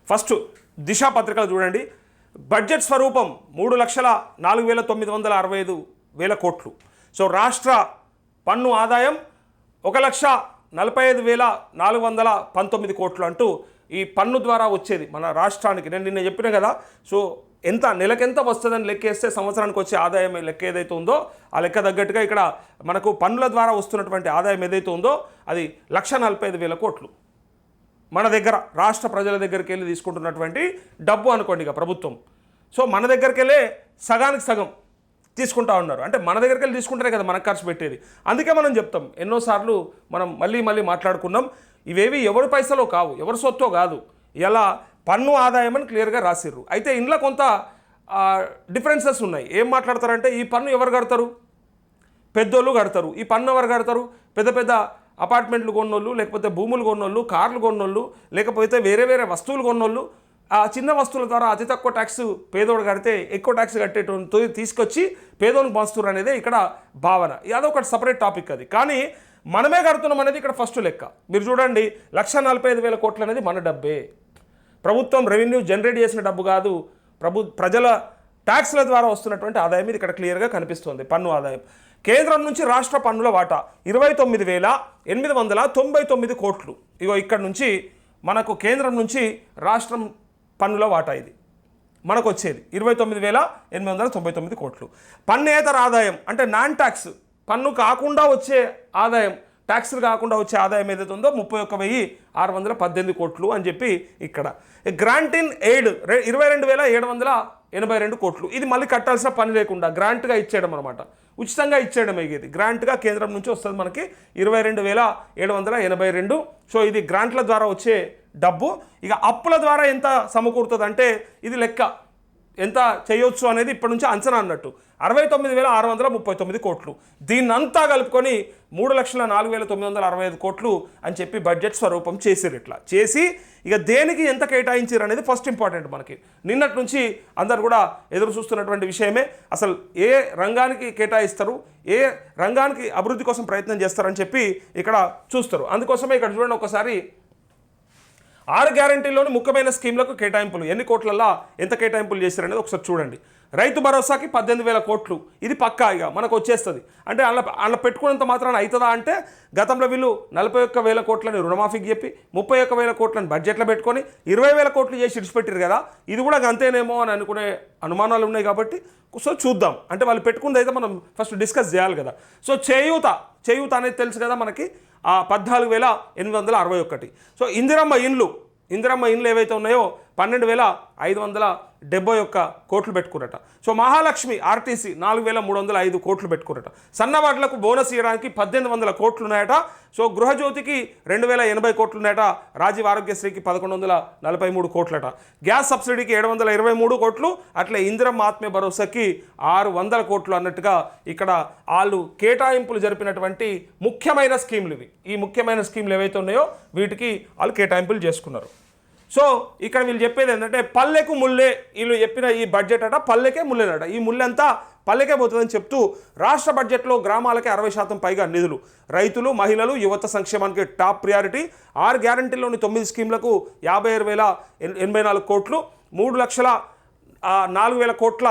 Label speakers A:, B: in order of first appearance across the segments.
A: First దిశ పత్రికలు చూడండి. Budget స్వరూపం 3,04,965,000 కోట్లు. సో రాష్ట్ర పన్ను ఆదాయం 1,45,419 కోట్లు అంటూ ఈ పన్ను ద్వారా వచ్చేది మన రాష్ట్రానికి. నేను నిన్న చెప్పిన కదా, సో ఎంత నెలకెంత వస్తుందని లెక్కేస్తే సంవత్సరానికి వచ్చే ఆదాయం లెక్క ఏదైతే ఉందో ఆ లెక్క తగ్గట్టుగా ఇక్కడ మనకు పన్నుల ద్వారా వస్తున్నటువంటి ఆదాయం ఏదైతే ఉందో అది 1,45,000 కోట్లు మన దగ్గర రాష్ట్ర ప్రజల దగ్గరికి వెళ్ళి తీసుకుంటున్నటువంటి డబ్బు అనుకోండి ఇక ప్రభుత్వం. సో మన దగ్గరికి వెళ్ళే సగానికి సగం తీసుకుంటా ఉన్నారు. అంటే మన దగ్గరికి వెళ్ళి తీసుకుంటేనే కదా మనకు ఖర్చు పెట్టేది. అందుకే మనం చెప్తాం, ఎన్నోసార్లు మనం మళ్ళీ మాట్లాడుకున్నాం, ఇవేవి ఎవరి పైసలో కావు, ఎవరి సొత్తో కాదు, ఇలా పన్ను ఆదాయం అని క్లియర్గా రాసిర్రు. అయితే ఇందులో కొంత డిఫరెన్సెస్ ఉన్నాయి. ఏం మాట్లాడతారంటే ఈ పన్ను ఎవరు కడతారు? పెద్దోళ్ళు కడతారు. ఈ పన్ను ఎవరు కడతారు? పెద్ద పెద్ద అపార్ట్మెంట్లు కొన్నోళ్ళు, లేకపోతే భూములు కొన్నోళ్ళు, కార్లు కొన్నోళ్ళు, లేకపోతే వేరే వేరే వస్తువులు కొన్నోళ్ళు. ఆ చిన్న వస్తువుల ద్వారా అతి తక్కువ ట్యాక్స్ పేదోడు కడితే ఎక్కువ ట్యాక్స్ కట్టేటువంటి తీసుకొచ్చి పేదోనికి పంచుతున్నారు అనేది ఇక్కడ భావన. అదొకటి సపరేట్ టాపిక్ అది. కానీ మనమే కడుతున్నాం అనేది ఇక్కడ ఫస్ట్ లెక్క. మీరు చూడండి, 1,45,000 కోట్లు అనేది మన డబ్బే. ప్రభుత్వం రెవెన్యూ జనరేట్ చేసిన డబ్బు కాదు, ప్రజల ట్యాక్స్ల ద్వారా వస్తున్నటువంటి ఆదాయం ఇది ఇక్కడ క్లియర్గా కనిపిస్తుంది. పన్ను ఆదాయం కేంద్రం నుంచి రాష్ట్ర పన్నుల వాటా 29,899 కోట్లు. ఇగో ఇక్కడ నుంచి మనకు కేంద్రం నుంచి రాష్ట్రం పన్నుల వాటా ఇది మనకు వచ్చేది 29,899 కోట్లు. పన్నేతర ఆదాయం అంటే నాన్ ట్యాక్స్, పన్ను కాకుండా వచ్చే ఆదాయం, ట్యాక్స్లు కాకుండా వచ్చే ఆదాయం ఏదైతే ఉందో 31,618 కోట్లు అని చెప్పి ఇక్కడ. గ్రాంట్ ఇన్ ఎయిడ్ 22,782 కోట్లు. ఇది మళ్ళీ కట్టాల్సిన పని లేకుండా గ్రాంట్గా ఇచ్చేయడం అనమాట, ఉచితంగా ఇచ్చేయడం. ఇది గ్రాంట్గా కేంద్రం నుంచి వస్తుంది మనకి 22,782. సో ఇది గ్రాంట్ల ద్వారా వచ్చే డబ్బు. ఇక అప్పుల ద్వారా ఎంత సమకూరుతుంది అంటే ఇది లెక్క ఎంత చేయొచ్చు అనేది ఇప్పటి నుంచి అంచనా అన్నట్టు 69,639 కోట్లు. దీన్నంతా కలుపుకొని 3,04,965 కోట్లు అని చెప్పి బడ్జెట్ స్వరూపం చేసిరు. ఇట్లా చేసి ఇక దేనికి ఎంత కేటాయించారు అనేది ఫస్ట్ ఇంపార్టెంట్ మనకి. నిన్నటి నుంచి అందరు కూడా ఎదురు చూస్తున్నటువంటి విషయమే. అసలు ఏ రంగానికి కేటాయిస్తారు, ఏ రంగానికి అభివృద్ధి కోసం ప్రయత్నం చేస్తారని చెప్పి ఇక్కడ చూస్తారు. అందుకోసమే ఇక్కడ చూడండి ఒకసారి 6 గ్యారంటీలోని ముఖ్యమైన స్కీమ్లకు కేటాయింపులు ఎన్ని కోట్లల్లో ఎంత కేటాయింపులు చేశారనేది ఒకసారి చూడండి. రైతు భరోసాకి 18,000 కోట్లు. ఇది పక్కా ఇక మనకు వచ్చేస్తుంది. అంటే అలా పెట్టుకున్నంత మాత్రాన అవుతుందా అంటే గతంలో వీళ్ళు 41,000 కోట్లని రుణమాఫీకి చెప్పి 31,000 కోట్లని బడ్జెట్లో పెట్టుకొని 20,000 కోట్లు చేసి ఇడిచిపెట్టారు కదా. ఇది కూడా అంతేనేమో అని అనుకునే అనుమానాలు ఉన్నాయి. కాబట్టి సో చూద్దాం. అంటే వాళ్ళు పెట్టుకుంది అయితే మనం ఫస్ట్ డిస్కస్ చేయాలి కదా. సో చేయూత అనేది తెలుసు కదా మనకి, 14,861. సో ఇందిరమ్మ ఇండ్లు ఏవైతే ఉన్నాయో 12,571 కోట్లు పెట్టుకున్నట. సో మహాలక్ష్మి ఆర్టీసీ 4,305 కోట్లు పెట్టుకున్నట. సన్నవాట్లకు బోనస్ ఇవ్వడానికి 1,800 కోట్లు ఉన్నాయట. సో గృహజ్యోతికి 2,080 కోట్లు ఉన్నాయట. రాజీవ్ ఆరోగ్యశ్రీకి 1,143 కోట్లట. గ్యాస్ సబ్సిడీకి 723 కోట్లు. అట్లే ఇందిరమ్మ ఆత్మీయ భరోసాకి 600 కోట్లు అన్నట్టుగా ఇక్కడ వాళ్ళు కేటాయింపులు జరిపినటువంటి ముఖ్యమైన స్కీమ్లు ఇవి. ఈ ముఖ్యమైన స్కీమ్లు ఏవైతే ఉన్నాయో వీటికి వాళ్ళు కేటాయింపులు చేసుకున్నారు. సో ఇక్కడ వీళ్ళు చెప్పేది ఏంటంటే పల్లెకు ముల్లే, వీళ్ళు చెప్పిన ఈ బడ్జెట్ అట పల్లెకే ముల్లేనట. ఈ ముల్లెంతా పల్లెకే పోతుందని చెప్తూ రాష్ట్ర బడ్జెట్లో గ్రామాలకే 60% పైగా నిధులు, రైతులు, మహిళలు, యువత సంక్షేమానికి టాప్ ప్రియారిటీ. 6 గ్యారంటీల్లోని 9 స్కీమ్లకు 56,084 కోట్లు. 3,04,000 కోట్ల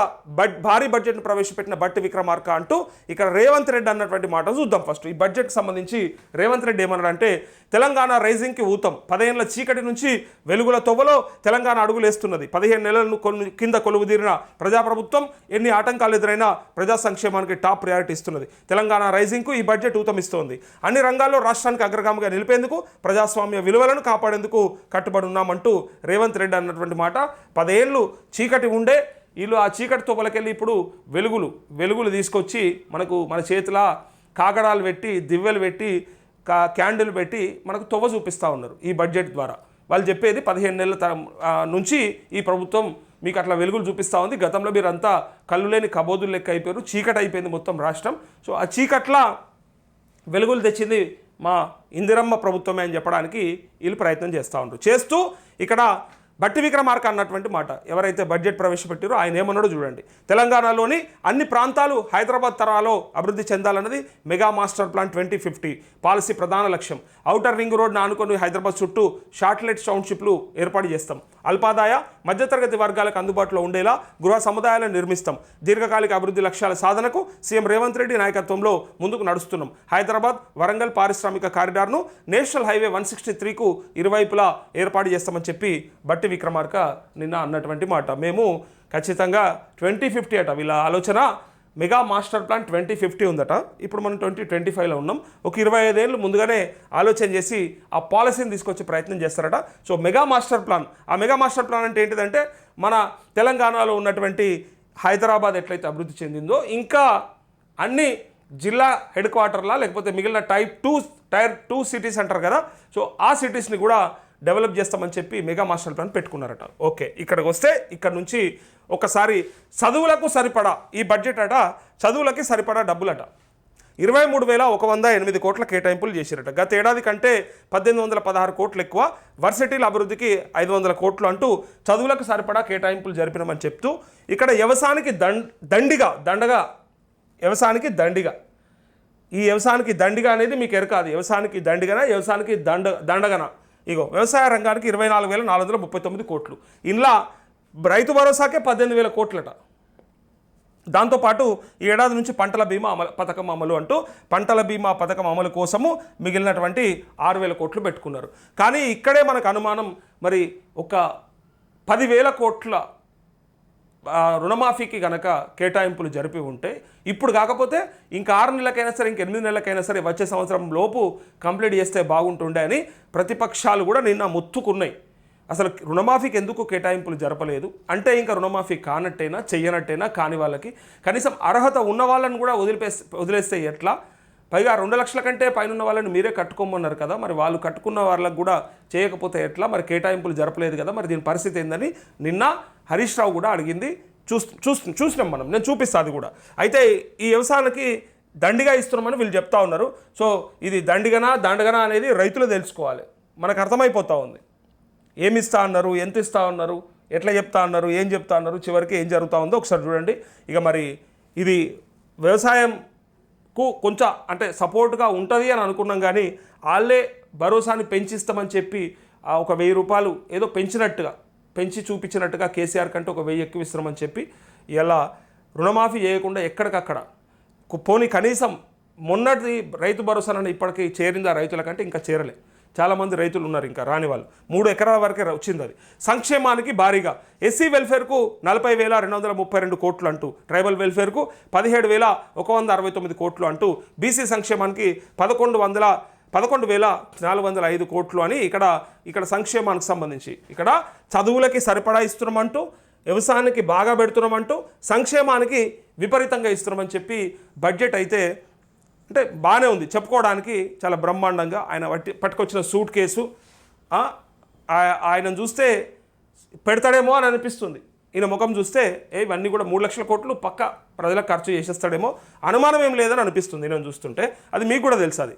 A: భారీ బడ్జెట్ను ప్రవేశపెట్టిన బట్టి విక్రమార్క అంటూ ఇక్కడ రేవంత్ రెడ్డి అన్నటువంటి మాట చూద్దాం. ఫస్ట్ ఈ బడ్జెట్కి సంబంధించి రేవంత్ రెడ్డి ఏమన్నాడంటే తెలంగాణ రైజింగ్కి ఊతం, 10 ఏళ్ల చీకటి నుంచి వెలుగుల తొవ్వలో తెలంగాణ అడుగులేస్తున్నది. 15 నెలలను కింద కొలువుదీరిన ప్రజాప్రభుత్వం ఎన్ని ఆటంకాలు ఎదురైనా ప్రజా సంక్షేమానికి టాప్ ప్రయారిటీ ఇస్తున్నది. తెలంగాణ రైజింగ్కు ఈ బడ్జెట్ ఊతమిస్తోంది. అన్ని రంగాల్లో రాష్ట్రానికి అగ్రగామిగా నిలిపేందుకు, ప్రజాస్వామ్య విలువలను కాపాడేందుకు కట్టుబడి ఉన్నామంటూ రేవంత్ రెడ్డి అన్నటువంటి మాట. 10 ఏళ్ళు చీకటి ఉండే వీళ్ళు ఆ చీకటి తోపలకెళ్ళి ఇప్పుడు వెలుగులు తీసుకొచ్చి మన చేతిలో కాగడాలు పెట్టి, దివ్వెలు పెట్టి, క్యాండిల్ పెట్టి మనకు తొవ్వ చూపిస్తూ ఉన్నారు. ఈ బడ్జెట్ ద్వారా వాళ్ళు చెప్పేది 15 నెలల నుంచి ఈ ప్రభుత్వం మీకు అట్లా వెలుగులు చూపిస్తూ ఉంది. గతంలో మీరంతా కళ్ళు లేని కబోదులు లెక్క అయిపోయారు, చీకటి అయిపోయింది మొత్తం రాష్ట్రం. సో ఆ చీకట్లా వెలుగులు తెచ్చింది మా ఇందిరమ్మ ప్రభుత్వమే అని చెప్పడానికి వీళ్ళు ప్రయత్నం చేస్తూ ఉంటారు. చేస్తూ ఇక్కడ బట్టి విక్రమార్క అన్నటువంటి మాట ఎవరైతే బడ్జెట్ ప్రవేశపెట్టారో ఆయన ఏమన్నాడో చూడండి. తెలంగాణలోని అన్ని ప్రాంతాలు హైదరాబాద్ తరాలో అభివృద్ధి చెందాలన్నది మెగా మాస్టర్ ప్లాన్ 2050 పాలసీ ప్రధాన లక్ష్యం. ఔటర్ రింగ్ రోడ్ను ఆనుకొని హైదరాబాద్ చుట్టూ శాటిలైట్ టౌన్షిప్లు ఏర్పాటు చేస్తాం. అల్పాదాయ మధ్యతరగతి వర్గాలకు అందుబాటులో ఉండేలా గృహ సముదాయాలను నిర్మిస్తాం. దీర్ఘకాలిక అభివృద్ధి లక్ష్యాల సాధనకు సీఎం రేవంత్ రెడ్డి నాయకత్వంలో ముందుకు నడుస్తున్నాం. హైదరాబాద్ వరంగల్ పారిశ్రామిక కారిడార్ను నేషనల్ హైవే 163కు ఇరువైపులా ఏర్పాటు చేస్తామని చెప్పి బట్టి విక్రమార్క నిన్న అన్నటువంటి మాట. మేము ఖచ్చితంగా 2050 అట వీళ్ళ ఆలోచన. మెగా మాస్టర్ ప్లాన్ 2050 ఉందట. ఇప్పుడు మనం 2025లో ఉన్నాం. ఒక 25 ఏళ్ళు ముందుగానే ఆలోచన చేసి ఆ పాలసీని తీసుకొచ్చే ప్రయత్నం చేస్తారట. సో మెగా మాస్టర్ ప్లాన్, ఆ మెగా మాస్టర్ ప్లాన్ అంటే ఏంటిదంటే మన తెలంగాణలో ఉన్నటువంటి హైదరాబాద్ ఎట్లయితే అభివృద్ధి చెందిందో ఇంకా అన్ని జిల్లా హెడ్ క్వార్టర్లా లేకపోతే మిగిలిన టైర్ 2 సిటీస్ అంటారు కదా, సో ఆ సిటీస్ని కూడా డెవలప్ చేస్తామని చెప్పి మెగా మాస్టర్ ప్లాన్ పెట్టుకున్నారట. ఓకే, ఇక్కడికి వస్తే ఇక్కడ నుంచి ఒకసారి చదువులకు సరిపడా ఈ బడ్జెట్ అట, చదువులకి సరిపడా డబ్బులట 23,108 కోట్ల కేటాయింపులు చేశారట. గత ఏడాది కంటే 1,816 కోట్లు ఎక్కువ. వర్సిటీల అభివృద్ధికి 500 కోట్లు అంటూ చదువులకు సరిపడా కేటాయింపులు జరిపినామని చెప్తూ ఇక్కడ వ్యవసాయానికి దండిగా ఈ వ్యవసాయానికి దండిగా అనేది మీకు ఎరకాదు. వ్యవసాయానికి దండిగన, వ్యవసాయానికి దండగన. ఇగో వ్యవసాయ రంగానికి 24,439 కోట్లు. ఇందులో రైతు భరోసాకే 18,000 కోట్లట. దాంతోపాటు ఈ ఏడాది నుంచి పంటల బీమా పథకం అమలు అంటూ పంటల బీమా పథకం అమలు కోసము మిగిలినటువంటి 6,000 కోట్లు పెట్టుకున్నారు. కానీ ఇక్కడే మనకు అనుమానం, మరి ఒక 10,000 కోట్ల రుణమాఫీకి కనుక కేటాయింపులు జరిపి ఉంటే ఇప్పుడు కాకపోతే ఇంకా 6 నెలలకైనా సరే, ఇంక 8 నెలలకైనా సరే వచ్చే సంవత్సరం లోపు కంప్లీట్ చేస్తే బాగుంటుండే అని ప్రతిపక్షాలు కూడా నిన్న మొత్తుకున్నాయి. అసలు రుణమాఫీకి ఎందుకు కేటాయింపులు జరపలేదు అంటే ఇంకా రుణమాఫీ కానట్టేనా, చెయ్యనట్టేనా, కాని వాళ్ళకి కనీసం అర్హత ఉన్న వాళ్ళని కూడా వదిలేస్తే ఎట్లా? పైగా 2 లక్షల కంటే పైన ఉన్న వాళ్ళని మీరే కట్టుకోమన్నారు కదా, మరి వాళ్ళు కట్టుకున్న వాళ్ళకు కూడా చేయకపోతే ఎట్లా? మరి కేటాయింపులు జరపలేదు కదా, మరి దీని పరిస్థితి ఏందని నిన్న హరీష్ రావు కూడా అడిగింది. చూసినాం మనం, నేను చూపిస్తాను అది కూడా. అయితే ఈ వ్యవసాయానికి దండిగా ఇస్తున్నామని వీళ్ళు చెప్తా ఉన్నారు. సో ఇది దండగనా అనేది రైతులు తెలుసుకోవాలి. మనకు అర్థమైపోతూ ఉంది ఏమి ఇస్తా అన్నారు, ఎంత ఇస్తా ఉన్నారు, ఎట్లా చెప్తా అన్నారు, ఏం చెప్తా అన్నారు, చివరికి ఏం జరుగుతూ ఉందో ఒకసారి చూడండి. ఇక మరి ఇది వ్యవసాయంకు కొంచెం అంటే సపోర్ట్గా ఉంటుంది అని అనుకున్నాం, కానీ వాళ్ళే భరోసాని పెంచిస్తామని చెప్పి ఒక 1000 రూపాయలు ఏదో పెంచి చూపించినట్టుగా కేసీఆర్ కంటే ఒక 1000 ఎక్కువ ఇస్తున్నామని చెప్పి ఇలా రుణమాఫీ చేయకుండా ఎక్కడికక్కడ పోనీ కనీసం మొన్నటి రైతు భరోసానని ఇప్పటికీ చేరిందా రైతుల కంటే? ఇంకా చేరలే. చాలామంది రైతులు ఉన్నారు ఇంకా రాని వాళ్ళు. 3 ఎకరాల వరకే వచ్చింది అది. సంక్షేమానికి భారీగా ఎస్సీ వెల్ఫేర్కు 40,232 కోట్లు అంటూ, ట్రైబల్ వెల్ఫేర్కు 17,169 కోట్లు అంటూ, బీసీ సంక్షేమానికి 11,405 కోట్లు అని ఇక్కడ సంక్షేమానికి సంబంధించి ఇక్కడ చదువులకి సరిపడా ఇస్తున్నామంటూ, వ్యవసాయానికి బాగా పెడుతున్నామంటూ, సంక్షేమానికి విపరీతంగా ఇస్తున్నామని చెప్పి బడ్జెట్ అయితే అంటే బాగానే ఉంది చెప్పుకోవడానికి, చాలా బ్రహ్మాండంగా. ఆయన పట్టుకొచ్చిన సూట్ కేసు ఆయన చూస్తే పెడతాడేమో అని అనిపిస్తుంది. ఈయన ముఖం చూస్తే ఇవన్నీ కూడా 3 లక్షల కోట్లు పక్క ప్రజలకు ఖర్చు చేసేస్తాడేమో అనుమానం ఏం లేదని అనిపిస్తుంది నేను చూస్తుంటే. అది మీకు కూడా తెలుసు అది.